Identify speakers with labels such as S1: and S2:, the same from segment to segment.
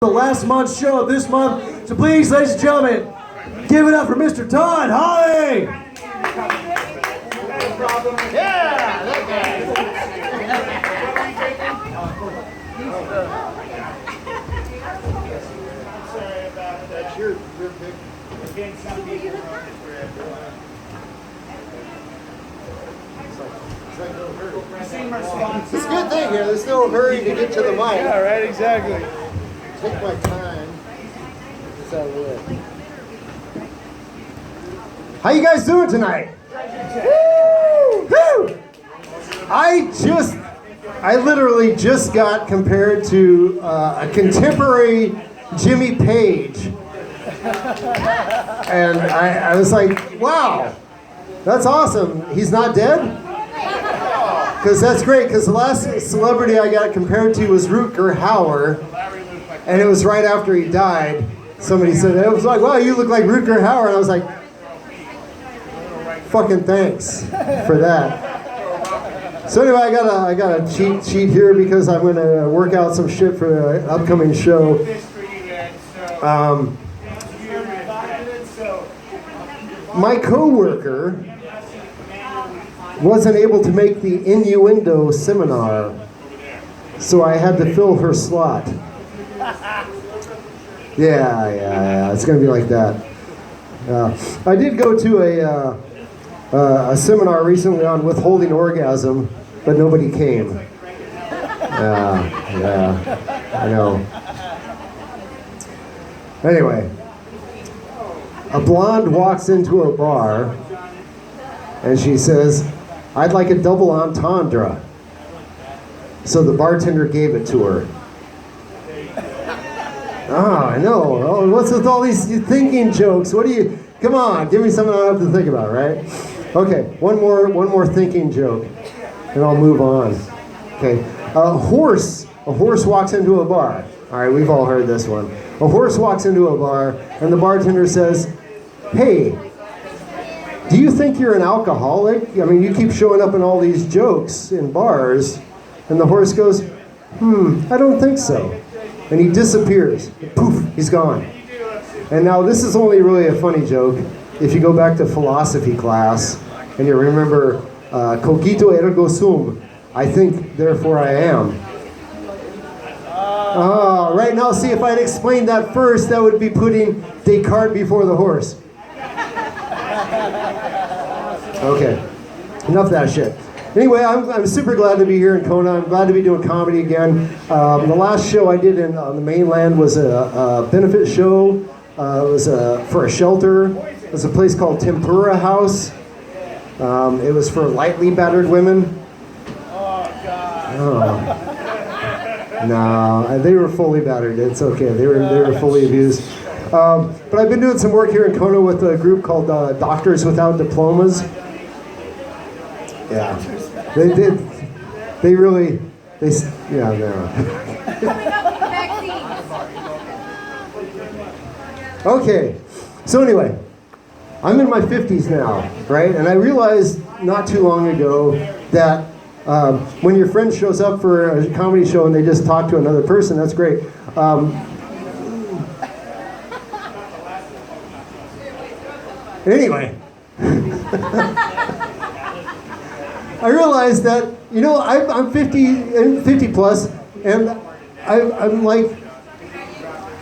S1: The last month's show of this month. So please, ladies and gentlemen, give it up for Mr. Todd Holly.
S2: Yeah, that guy. Sorry about that. You're big. Again, some people are
S3: It's a good thing here. There's no hurry to get to the mic.
S2: Yeah, right, exactly.
S3: Take my time. So good. How you guys doing tonight? Woo! Woo! I literally just got compared to a contemporary Jimmy Page. And I was like, wow, that's awesome. He's not dead? Because that's great, because the last celebrity I got compared to was Rutger Hauer, and it was right after he died. Somebody said, it was like, wow, you look like Rutger Hauer, and I was like, fucking thanks for that. So anyway, I got a cheat sheet here because I'm going to work out some shit for the upcoming show. My coworker wasn't able to make the innuendo seminar, so I had to fill her slot. Yeah, it's gonna be like that. I did go to a seminar recently on withholding orgasm, but nobody came. Yeah, I know. Anyway, a blonde walks into a bar and she says, "I'd like a double entendre." So the bartender gave it to her. I know. Oh, what's with all these thinking jokes? Come on, give me something I don't have to think about, right? Okay, one more thinking joke, and I'll move on. Okay, a horse walks into a bar. All right, we've all heard this one. A horse walks into a bar, and the bartender says, "Hey, do you think you're an alcoholic? I mean, you keep showing up in all these jokes in bars." And the horse goes, "I don't think so." And he disappears. Poof, he's gone. And now this is only really a funny joke if you go back to philosophy class and you remember cogito ergo sum. I think, therefore I am. Right now, see, if I'd explained that first, that would be putting Descartes before the horse. Okay, enough of that shit. Anyway, I'm super glad to be here in Kona. I'm glad to be doing comedy again. The last show I did on the mainland was a benefit show. It was for a shelter. It was a place called Tempura House. It was for lightly battered women.
S2: Oh, God.
S3: Oh. No, they were fully battered. It's okay. They were fully abused. But I've been doing some work here in Kona with a group called Doctors Without Diplomas. Yeah, they really, no. Okay, so anyway, I'm in my 50s now, right? And I realized not too long ago that when your friend shows up for a comedy show and they just talk to another person, that's great. Anyway. I realized that, I'm 50 plus, and I'm like,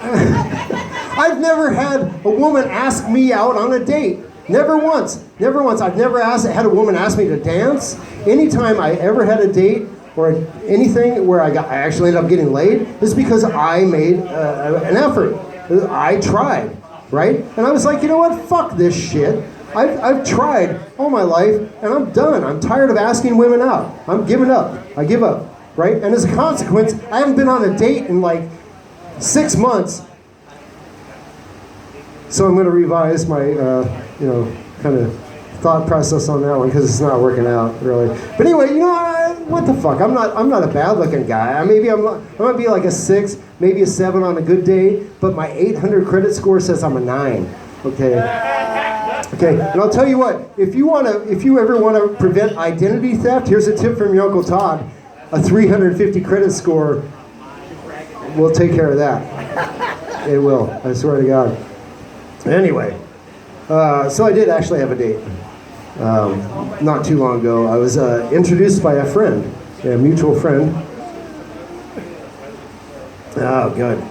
S3: I've never had a woman ask me out on a date. Never once. I've never had a woman ask me to dance. Anytime I ever had a date or anything where I actually ended up getting laid, is because I made an effort. I tried, right? And I was like, you know what? Fuck this shit. I've tried all my life, and I'm done. I'm tired of asking women out. I'm giving up. I give up, right? And as a consequence, I haven't been on a date in like 6 months. So I'm going to revise my, kind of thought process on that one because it's not working out really. But anyway, what the fuck? I'm not a bad-looking guy. I might be like a 6, maybe a 7 on a good day, but my 800 credit score says I'm a 9. Okay. Okay, and I'll tell you what, if you ever want to prevent identity theft, here's a tip from your Uncle Todd. A 350 credit score will take care of that. It will. I swear to God. Anyway, so I did actually have a date. Not too long ago, I was introduced by a friend, a mutual friend. Oh, good.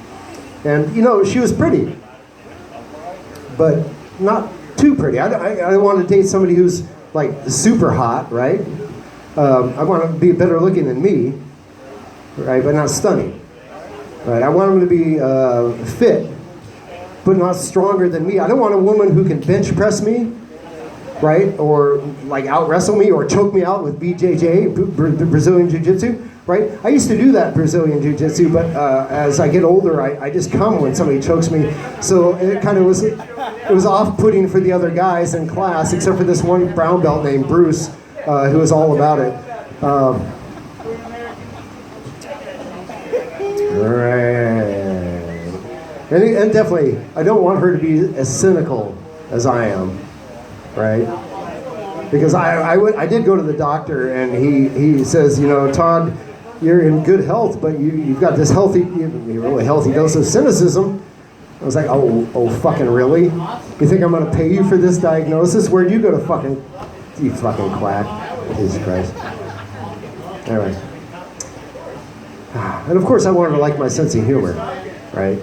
S3: And, you know, she was pretty, but not too pretty. I want to date somebody who's, like, super hot, right? I want to be better looking than me, right, but not stunning. Right? I want them to be fit, but not stronger than me. I don't want a woman who can bench press me, right? Or like out wrestle me or choke me out with BJJ, Brazilian Jiu-Jitsu, right? I used to do that Brazilian Jiu-Jitsu, but as I get older, I just come when somebody chokes me. So it kind of was, it was off-putting for the other guys in class, except for this one brown belt named Bruce, who was all about it. Right. And definitely, I don't want her to be as cynical as I am, right? Because I did go to the doctor, and he says, you know, Todd, you're in good health, but you've got this really healthy dose of cynicism. I was like, oh, fucking really? You think I'm gonna pay you for this diagnosis? Where'd you go to you fucking quack? Jesus Christ. Anyway. And of course I wanted to like my sense of humor, right?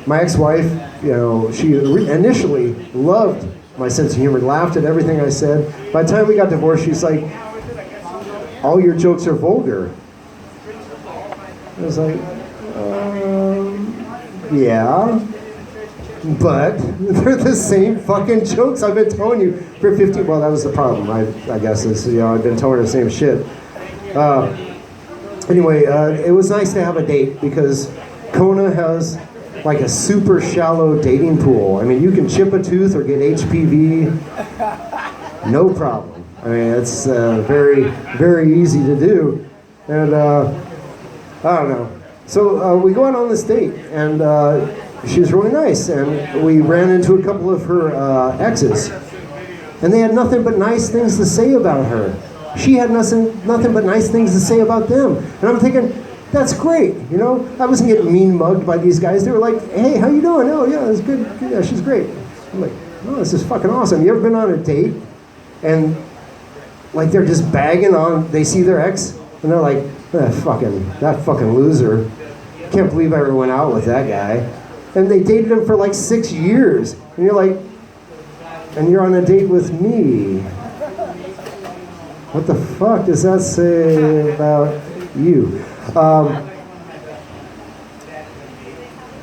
S3: My ex-wife, you know, she initially loved my sense of humor, laughed at everything I said. By the time we got divorced, she's like, all your jokes are vulgar. I was like, yeah, but they're the same fucking jokes I've been telling you for 15, well, that was the problem, I guess, is, you know, I've been telling her the same shit. Anyway, it was nice to have a date because Kona has like a super shallow dating pool. I mean, you can chip a tooth or get HPV, no problem. I mean, it's very, very easy to do. And I don't know. So we go out on this date, and she was really nice. And we ran into a couple of her exes, and they had nothing but nice things to say about her. She had nothing but nice things to say about them. And I'm thinking, that's great, you know? I wasn't getting mean mugged by these guys. They were like, hey, how you doing? Oh, yeah, it's good. Yeah, she's great. I'm like, oh, this is fucking awesome. You ever been on a date and like they're just bagging on, they see their ex and they're like, that fucking loser. Can't believe I ever went out with that guy. And they dated him for like 6 years. And you're like, and you're on a date with me. What the fuck does that say about you?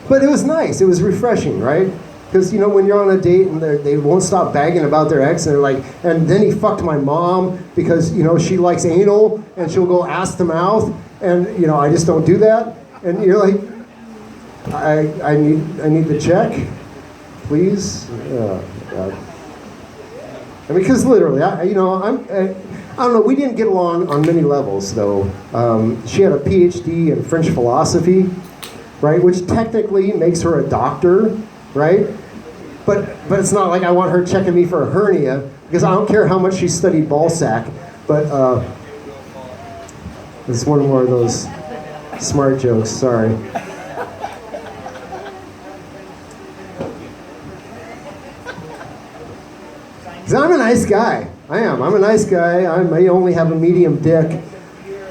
S3: But it was nice. It was refreshing, right? Because, you know, when you're on a date and they won't stop bagging about their ex, and they're like, and then he fucked my mom because, you know, she likes anal, and she'll go ass to mouth, and, you know, I just don't do that. And you're like, I need the check, please. I mean, because literally, I don't know, we didn't get along on many levels, though. She had a PhD in French philosophy, right, which technically makes her a doctor, right? But it's not like I want her checking me for a hernia, because I don't care how much she studied ball sack, but it's one more of those smart jokes, sorry. Because I'm a nice guy. I am. I'm a nice guy. I may only have a medium dick,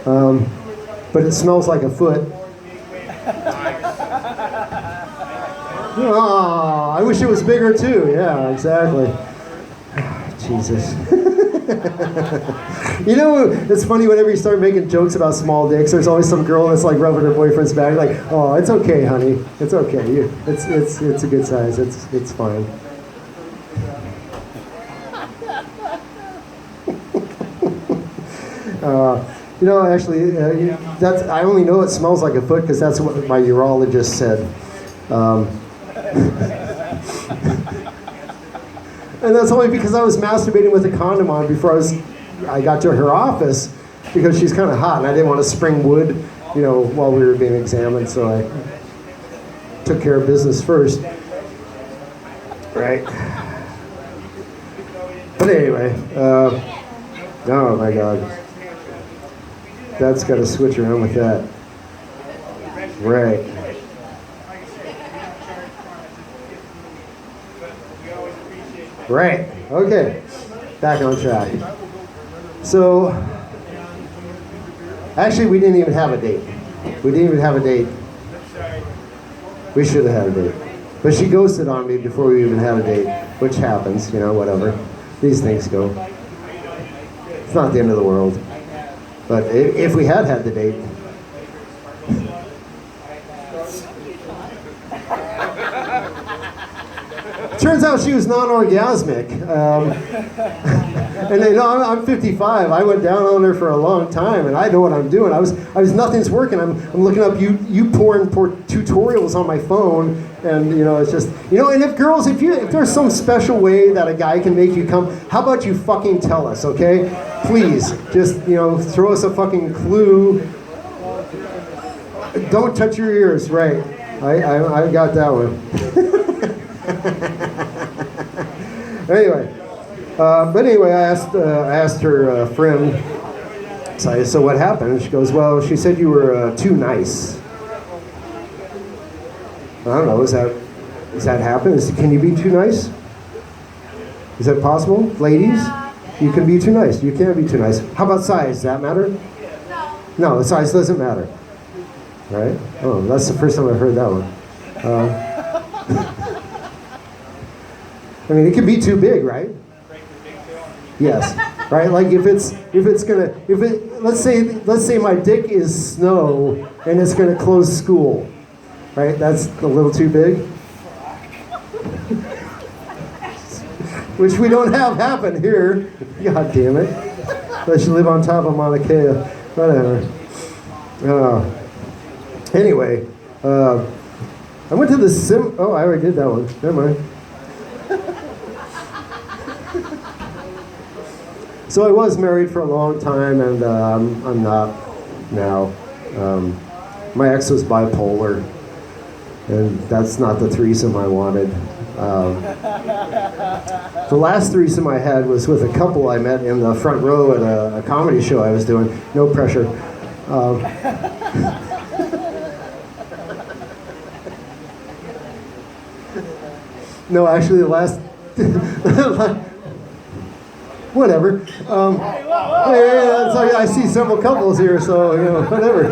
S3: but it smells like a foot. Oh, I wish it was bigger too. Yeah, exactly. Jesus. You know, it's funny whenever you start making jokes about small dicks, there's always some girl that's like rubbing her boyfriend's back, like, oh, it's okay, honey. It's okay. It's a good size. It's fine. You know, actually, I only know it smells like a foot because that's what my urologist said. And that's only because I was masturbating with a condom on before I got to her office, because she's kind of hot and I didn't want to spring wood, you know, while we were being examined, so I took care of business first. Right. But anyway, oh my God. That's got to switch around with that. Right. Right. Okay. Back on track. So, actually, we didn't even have a date. We didn't even have a date. We should have had a date. But she ghosted on me before we even had a date, which happens, whatever. These things go. It's not the end of the world. But if we had had the date, turns out she was non-orgasmic. And I'm 55. I went down on her for a long time, and I know what I'm doing. I was nothing's working. I'm looking up you porn tutorials on my phone, and it's just and if girls, if there's some special way that a guy can make you come, how about you fucking tell us, okay? Please, just throw us a fucking clue. Don't touch your ears, right? I got that one. Anyway, I asked her friend. So what happened? And she goes, well, she said you were too nice. I don't know. Does that happen? Can you be too nice? Is that possible, ladies? You can be too nice. You can't be too nice. How about size? Does that matter? No, the size doesn't matter. Right? Oh, that's the first time I've heard that one. I mean, it can be too big, right? Yes, right. Like let's say my dick is snow and it's gonna close school, right? That's a little too big, which we don't have happen here. God damn it! Unless you live on top of Mauna Kea, whatever. Anyway, I went to the Oh, I already did that one. Never mind. So I was married for a long time, and I'm not now. My ex was bipolar, and that's not the threesome I wanted. The last threesome I had was with a couple I met in the front row at a comedy show I was doing. No pressure. No, actually, the last... Whatever. I see several couples here, so whatever.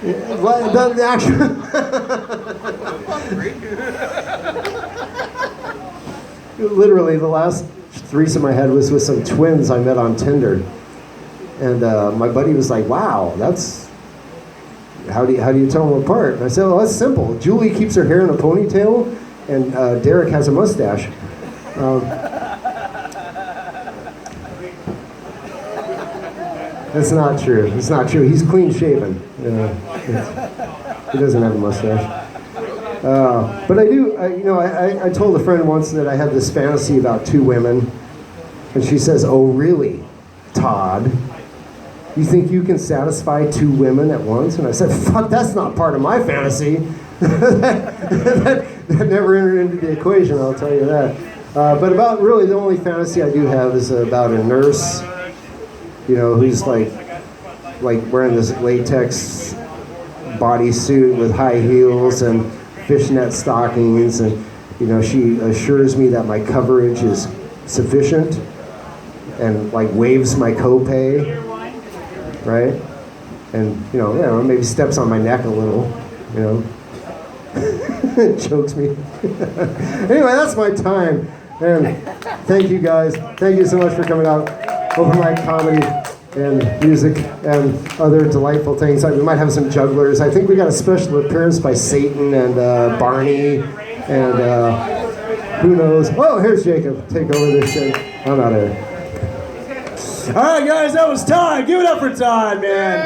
S3: The actual literally, the last threesome I had was with some twins I met on Tinder, and my buddy was like, "Wow, that's how do you tell them apart?" And I said, "Well, that's simple. Julie keeps her hair in a ponytail, and Derek has a mustache." That's not true. It's not true. He's clean shaven. He doesn't have a mustache. But I do. I told a friend once that I had this fantasy about two women, and she says, "Oh, really, Todd? You think you can satisfy two women at once?" And I said, "Fuck, that's not part of my fantasy. that never entered into the equation. I'll tell you that." But about really the only fantasy I do have is about a nurse. Who's like wearing this latex bodysuit with high heels and fishnet stockings, and she assures me that my coverage is sufficient, and like waives my copay, right? And maybe steps on my neck a little, chokes me. Anyway, that's my time, and thank you guys. Thank you so much for coming out. Open mic comedy and music and other delightful things. We might have some jugglers. I think we got a special appearance by Satan and Barney and who knows. Oh, here's Jacob. Take over this shit. I'm out of here.
S1: All right, guys, that was Todd. Give it up for Todd, man.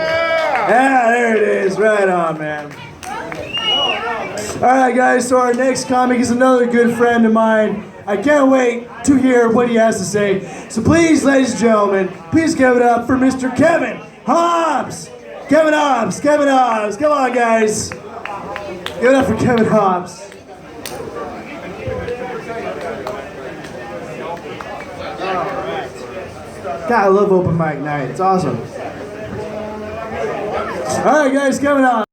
S1: Yeah, there it is. Right on, man. All right, guys, so our next comic is another good friend of mine. I can't wait to hear what he has to say. So please, ladies and gentlemen, please give it up for Mr. Kevin Hobbs. Kevin Hobbs. Kevin Hobbs. Come on, guys. Give it up for Kevin Hobbs. God, I love open mic night. It's awesome. All right, guys, Kevin Hobbs.